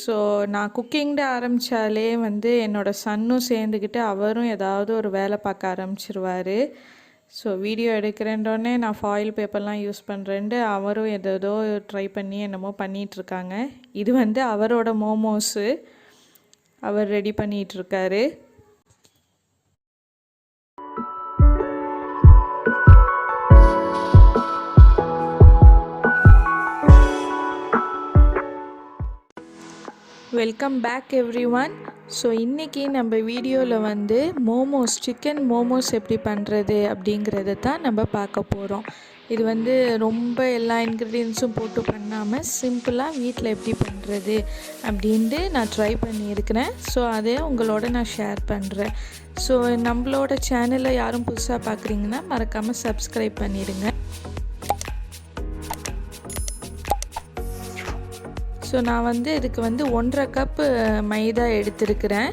So நான் குக்கிங்ட ஆரம்பித்தாலே வந்து என்னோடய சன்னும் சேர்ந்துக்கிட்டு அவரும் ஏதாவது ஒரு வேலை பார்க்க ஆரம்பிச்சிருவார். ஸோ வீடியோ எடுக்கிறேன்றோடனே நான் ஃபாயில் பேப்பர்லாம் யூஸ் பண்ணுறேன்ட்டு அவரும் ஏதோ ட்ரை பண்ணி என்னமோ பண்ணிகிட்ருக்காங்க. இது வந்து அவரோட மோமோஸு அவர் ரெடி பண்ணிகிட்ருக்காரு. Welcome back everyone. So இன்றைக்கி நம்ம வீடியோவில் வந்து சிக்கன் மோமோஸ் எப்படி பண்ணுறது அப்படிங்கிறத தான் நம்ம பார்க்க போகிறோம். இது வந்து ரொம்ப எல்லா இன்க்ரீடியன்ஸும் போட்டு பண்ணாமல் சிம்பிளாக வீட்டில் எப்படி பண்ணுறது அப்படின்ட்டு நான் ட்ரை பண்ணியிருக்கிறேன். ஸோ அதை உங்களோட நான் ஷேர் பண்ணுறேன். ஸோ நம்மளோட சேனலை யாரும் புதுசாக பார்க்குறீங்கன்னா மறக்காமல் சப்ஸ்கிரைப் பண்ணிடுங்க. ஸோ நான் வந்து இதுக்கு வந்து 1.5 கப்பு மைதா எடுத்துருக்கிறேன்.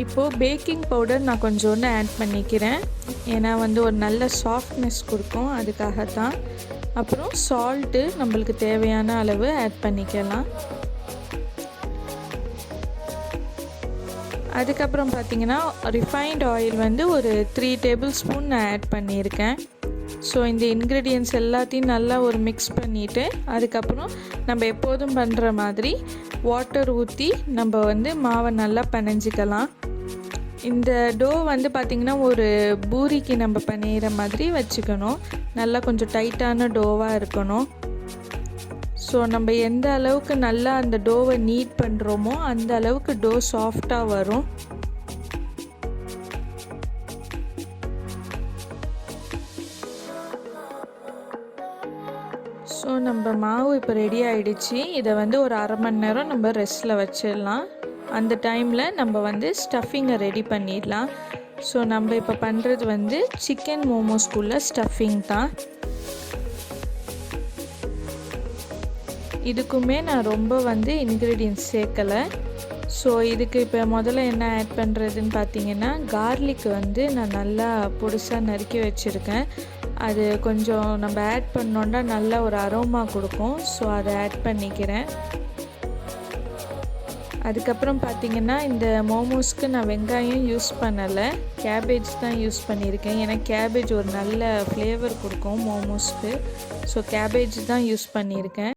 இப்போது பேக்கிங் பவுடர் நான் கொஞ்சோண்டு ஆட் பண்ணிக்கிறேன். ஏன்னா வந்து ஒரு நல்ல சாஃப்ட்னஸ் கொடுக்கும், அதுக்காக தான். அப்புறம் சால்ட்டு நம்மளுக்கு தேவையான அளவு ஆட் பண்ணிக்கலாம். அதுக்கப்புறம் பார்த்திங்கன்னா ரிஃபைண்ட் ஆயில் வந்து ஒரு 3 டேபிள் ஸ்பூன் நான் ஆட் பண்ணியிருக்கேன். ஸோ இந்த இன்க்ரீடியன்ட்ஸ் எல்லாத்தையும் நல்லா ஒரு மிக்ஸ் பண்ணிவிட்டு அதுக்கப்புறம் நம்ம எப்போதும் பண்ணுற மாதிரி வாட்டர் ஊற்றி நம்ம வந்து மாவை நல்லா பிணைஞ்சிக்கலாம். இந்த டோ வந்து பார்த்திங்கன்னா ஒரு பூரிக்கு நம்ம பிணையிற மாதிரி வச்சுக்கணும். நல்லா கொஞ்சம் டைட்டான டோவாக இருக்கணும். ஸோ நம்ம எந்த அளவுக்கு நல்லா அந்த டோவை நீட் பண்ணுறோமோ அந்த அளவுக்கு டோ சாஃப்டாக வரும். ஸோ நம்ம மாவு இப்போ ரெடி ஆகிடுச்சு. இதை வந்து ஒரு 1/2 மணி நேரம் நம்ம ரெஸ்ட்டில் வச்சிடலாம். அந்த டைமில் நம்ம வந்து ஸ்டஃபிங்கை ரெடி பண்ணிடலாம். ஸோ நம்ம இப்போ பண்ணுறது வந்து சிக்கன் மோமோஸ்குள்ள ஸ்டஃபிங் தான். இதுக்குமே நான் ரொம்ப வந்து இன்க்ரீடியன்ட்ஸ் சேர்க்கலை. ஸோ இதுக்கு இப்போ முதல்ல என்ன ஆட் பண்ணுறதுன்னு பார்த்தீங்கன்னா கார்லிக் வந்து நான் நல்லா பொடிசாக நறுக்கி வச்சுருக்கேன். அது கொஞ்சம் நம்ம ஆட் பண்ணோன்னா நல்லா ஒரு அரோமா கொடுக்கும். ஸோ அதை ஆட் பண்ணிக்கிறேன். அதுக்கப்புறம் பார்த்திங்கன்னா இந்த மோமோஸ்க்கு நான் வெங்காயம் யூஸ் பண்ணலை, கேபேஜ் தான் யூஸ் பண்ணியிருக்கேன். ஏன்னா கேபேஜ் ஒரு நல்ல ஃப்ளேவர் கொடுக்கும் மோமோஸ்க்கு. ஸோ கேபேஜ் தான் யூஸ் பண்ணியிருக்கேன்.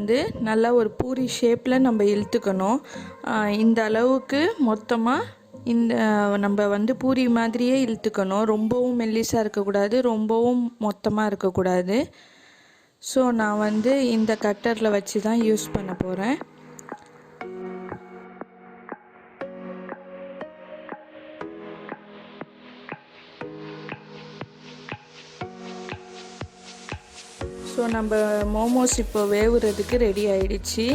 வந்து நல்லா ஒரு பூரி ஷேப்பில் நம்ம இழுத்துக்கணும். இந்த அளவுக்கு மொத்தமாக இந்த நம்ம வந்து பூரி மாதிரியே இழுத்துக்கணும். ரொம்பவும் மெல்லிசாக இருக்கக்கூடாது, ரொம்பவும் மொத்தமாக இருக்கக்கூடாது. ஸோ நான் வந்து இந்த கட்டரில் வச்சு தான் யூஸ் பண்ண போகிறேன். ஸோ நம்ம மோமோஸ் இப்போ வேவுறதுக்கு ரெடி ஆகிடுச்சு.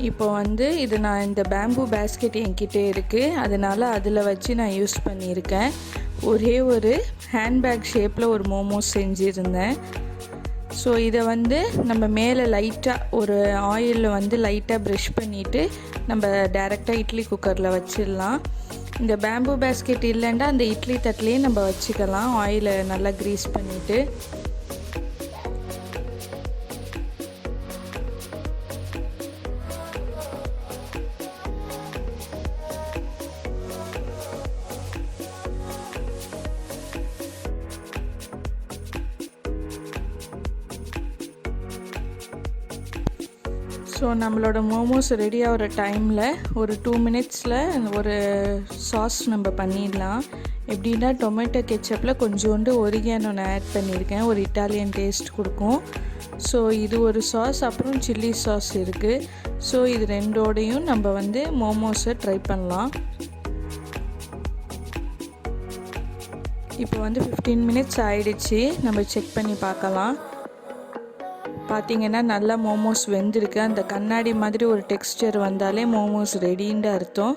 இப்போ வந்து இது நான் இந்த பேம்பு பேஸ்கெட் என்கிட்டே இருக்குது, அதனால் அதில் வச்சு நான் யூஸ் பண்ணியிருக்கேன். ஒரே ஒரு ஹேண்ட்பேக் ஷேப்பில் ஒரு மோமோஸ் செஞ்சுருந்தேன். ஸோ இதை வந்து நம்ம மேலே லைட்டாக ஒரு ஆயிலில் வந்து லைட்டாக ப்ரஷ் பண்ணிவிட்டு நம்ம டைரெக்டாக இட்லி குக்கரில் வச்சிடலாம். இந்த பேம்பு பேஸ்கெட் இல்லைன்னா அந்த இட்லி தட்டிலையே நம்ம வச்சுக்கலாம், ஆயிலை நல்லா க்ரீஸ் பண்ணிவிட்டு. ஸோ நம்மளோட மோமோஸ் ரெடி ஆகிற டைமில் ஒரு 2 மினிட்ஸில் ஒரு சாஸ் நம்ம பண்ணிடலாம். எப்படின்னா டொமேட்டோ கெச்சப்பில் கொஞ்சோண்டு ஒரிகானோ நான் ஆட் பண்ணியிருக்கேன், ஒரு இட்டாலியன் டேஸ்ட் கொடுக்கும். ஸோ இது ஒரு சாஸ், அப்புறம் சில்லி சாஸ் இருக்குது. ஸோ இது ரெண்டோடையும் நம்ம வந்து மோமோஸை ட்ரை பண்ணலாம். இப்போ வந்து 15 மினிட்ஸ் ஆயிடுச்சு, நம்ம செக் பண்ணி பார்க்கலாம். பார்த்திங்கன்னா நல்லா மோமோஸ் வெந்திருக்கு. அந்த கண்ணாடி மாதிரி ஒரு டெக்ஸ்டர் வந்தாலே மோமோஸ் ரெடின்னு அர்த்தம்.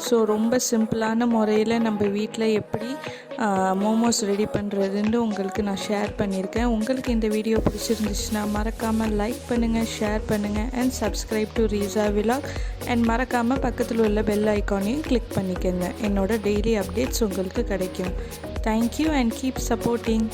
ஸோ ரொம்ப சிம்பிளான முறையில் நம்ம வீட்டில் எப்படி மோமோஸ் ரெடி பண்ணுறதுன்னு உங்களுக்கு நான் ஷேர் பண்ணியிருக்கேன். உங்களுக்கு இந்த வீடியோ பிடிச்சிருந்துச்சுன்னா மறக்காமல் லைக் பண்ணுங்கள், ஷேர் பண்ணுங்கள் and subscribe to Reesa vlog. And மறக்காமல் பக்கத்தில் உள்ள பெல் ஐக்கானையும் கிளிக் பண்ணிக்கோங்க. என்னோட டெய்லி அப்டேட்ஸ் உங்களுக்கு கிடைக்கும். Thank you and keep supporting.